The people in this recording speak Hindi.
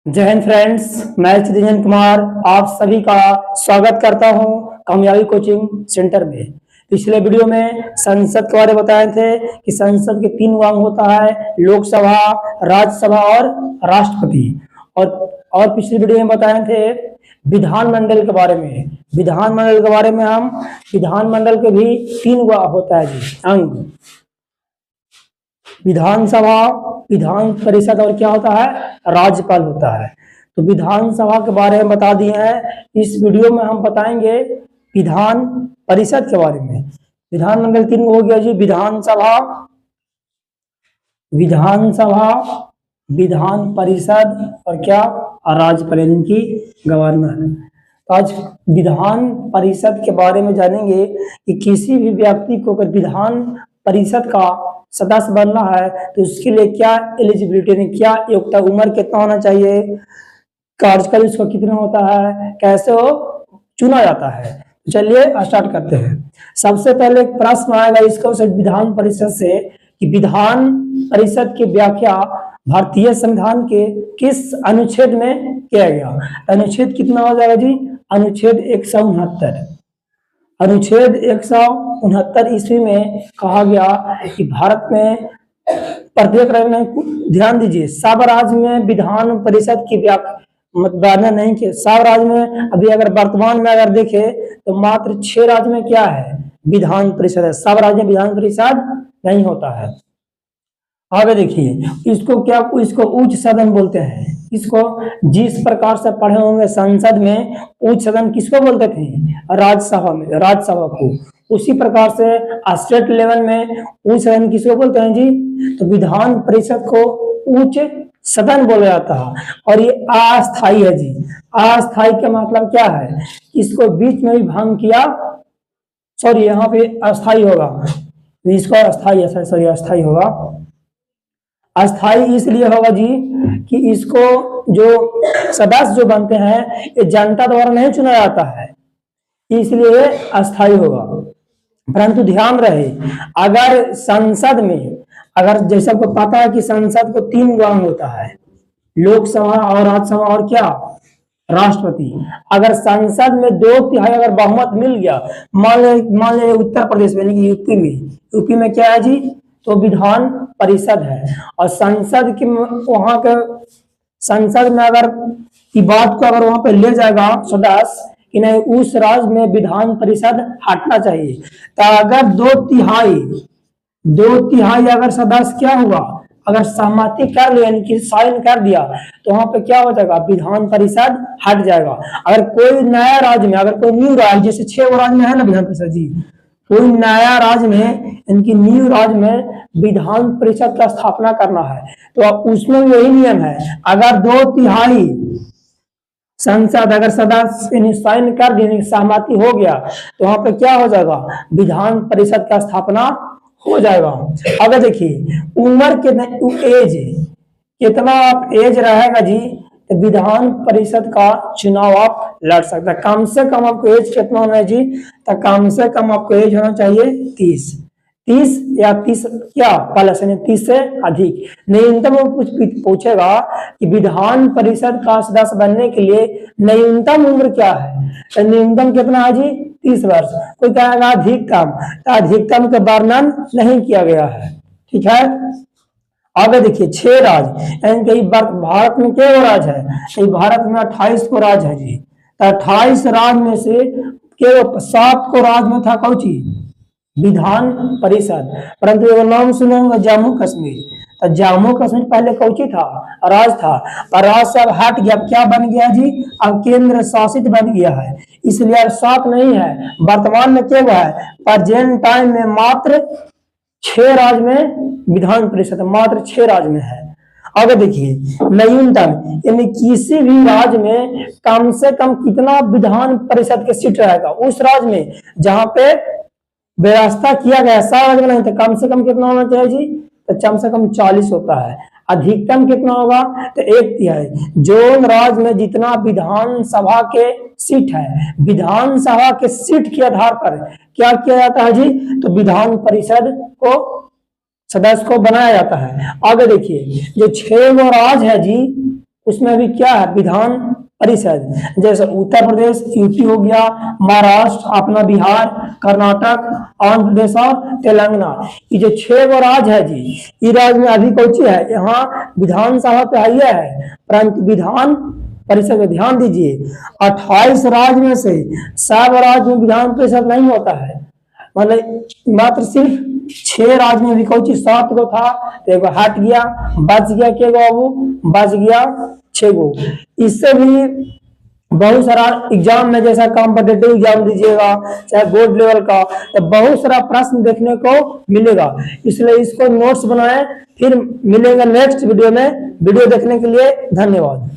जय हिंद फ्रेंड्स, मैं चिरंजन कुमार आप सभी का स्वागत करता हूं कामयाबी कोचिंग सेंटर में। पिछले वीडियो में संसद के बारे में बताए थे कि संसद के 3 अंग होता है, लोकसभा, राज्यसभा और राष्ट्रपति। और पिछले वीडियो में बताए थे विधानमंडल के बारे में। विधानमंडल के बारे में हम विधानमंडल के भी 3 होता है जी अंग, विधानसभा, विधान परिषद और क्या होता है, राज्यपाल होता है। तो विधानसभा के बारे में बता दिए हैं। इस वीडियो में हम बताएंगे विधान परिषद के बारे में। विधानमंडल 3 हो गया जी, विधानसभा, विधानसभा, विधान परिषद और क्या, राज्यपाल इनकी गवर्नर। तो आज विधान परिषद के बारे में जानेंगे कि किसी भी व्यक्ति को अगर विधान परिषद का सदस्य बनना है तो उसके लिए क्या एलिजिबिलिटी है, क्या योग्यता, उम्र कितना होना चाहिए, कार्यकाल उसका कितना होता है, कैसे वो चुना जाता है। तो चलिए स्टार्ट करते हैं। सबसे पहले एक प्रश्न आएगा इसको से विधान परिषद से कि विधान परिषद की व्याख्या भारतीय संविधान के किस अनुच्छेद में किया गया। अनुच्छेद कितना हो जाएगा जी, अनुच्छेद 169। अनुच्छेद 169 ईस्वी में कहा गया कि भारत में प्रत्येक राज्य में, ध्यान दीजिए, सब राज्य में विधान परिषद की व्याख्या नहीं किया। सब राज्य में अभी अगर वर्तमान में अगर देखे तो मात्र 6 राज्य में क्या है, विधान परिषद है। सब राज्य में विधान परिषद नहीं होता है। आगे देखिए, इसको उच्च सदन बोलते हैं। इसको जिस प्रकार से पढ़े होंगे संसद में उच्च सदन किसको बोलते थे, राज्यसभा में, राज्यसभा को, उसी प्रकार से स्टेट लेवल में उच्च सदन किसको बोलते हैं जी, तो विधान परिषद को उच्च सदन बोला जाता है। और ये अस्थायी है जी। अस्थायी का मतलब क्या है, इसको बीच में भी भंग किया, सॉरी यहाँ पे अस्थायी होगा, इसको अस्थायी, सॉरी अस्थायी होगा। अस्थायी इसलिए होगा जी कि इसको जो सदस्य जो बनते हैं ये जनता द्वारा नहीं चुना जाता है, इसलिए अस्थायी होगा। परंतु ध्यान रहे, अगर संसद में, अगर जैसा को पता है कि संसद को 3 अंग होता है, लोकसभा और राज्यसभा और क्या, राष्ट्रपति। अगर संसद में 2/3 अगर बहुमत मिल गया, मान ले उत्तर प्रदेश में, यूपी में क्या है जी, तो विधान परिषद है। और संसद के वहां के संसद में अगर की बात को अगर वहां पे ले जाएगा सदस्य कि नहीं, उस राज्य में विधान परिषद हटना चाहिए। तो अगर 2/3 अगर सदस्य क्या हुआ, अगर सहमति कर लिया, यानी कि साइन कर दिया, तो वहां पे क्या हो जाएगा, विधान परिषद हट जाएगा। अगर कोई नया राज्य में, अगर कोई न्यू राज्य, जैसे 6 राज्य में है ना विधान परिषद जी, कोई नया राज्य में, इनकी न्यू राज्य में विधान परिषद का स्थापना करना है तो उसमें यही नियम है, अगर 2/3 संसद अगर सदस्य साइन कर देने, सहमति हो गया, तो वहां पे क्या हो जाएगा, विधान परिषद का स्थापना हो जाएगा। अगर देखिए उम्र कितने, एज कितना आप एज रहेगा जी, तो विधान परिषद का चुनाव आप लड़ सकते हैं। कम से कम आपको एज कितना होना है जी, तो कम से कम आपको एज होना चाहिए 30 या 30 क्या प्लस, 30 से अधिक। न्यूनतम कुछ पूछेगा कि विधान परिषद का सदस्य बनने के लिए न्यूनतम उम्र क्या है, तो न्यूनतम कितना है जी, 30 वर्ष। कोई कहेगा अधिकतम, तो अधिकतम का वर्णन नहीं किया गया है, ठीक है। आगे देखिए 6 राज्य, यानी भारत में क्या राज्य है, भारत में 28 को राज्य है जी। तो 28 राज्य में से केवल 7 को राज्य में था कौची, विधान परिषद। परंतु एगो नाम सुनेंगे जम्मू कश्मीर, तो जम्मू कश्मीर पहले कौची था, राज था, और राज से अब हट गया, क्या बन गया जी, अब केंद्र शासित बन गया है। इसलिए अब 7 नहीं है, वर्तमान में क्या है, प्रेजेंट टाइम में मात्र 6 राज्य में विधान परिषद, मात्र 6 राज्य में है। अगर देखिए न्यूनतम, यानी किसी भी राज्य में कम से कम कितना विधान परिषद के सीट रहेगा, उस राज्य में जहां पे व्यवस्था किया गया, सारा नहीं, तो कम से कम कितना होना चाहिए जी, तो कम से कम 40 होता है। अधिकतम कितना होगा, तो 1/3। जो राज्य में जितना विधानसभा के सीट है, विधानसभा के सीट के आधार पर क्या किया जाता है जी, तो विधान परिषद को सदस्य को बनाया जाता है। आगे देखिए जो 6 राज्य है जी, उसमें भी क्या है, विधान परिषद। जैसे उत्तर प्रदेश, यूपी हो गया, महाराष्ट्र, अपना बिहार, कर्नाटक, आंध्र प्रदेश और तेलंगाना, ये जो 6 गो राज्य है जी, ये राज्य में अभी कौन है, यहाँ विधानसभा पे आई है, परंतु विधान परिषद में ध्यान दीजिए 28 राज्य में से सब राज्य में विधान परिषद नहीं होता है। मतलब मात्र सिर्फ 6 राज्य में भी कौन 7 गो था, तो एगो हट गया, बच गया के गो, बाबू बच गया 6 गो। इससे भी बहुत सारा एग्जाम में, जैसा कॉम्पिटेटिव एग्जाम दीजिएगा चाहे बोर्ड लेवल का, तो बहुत सारा प्रश्न देखने को मिलेगा, इसलिए इसको नोट्स बनाएं। फिर मिलेंगे नेक्स्ट वीडियो में। वीडियो देखने के लिए धन्यवाद।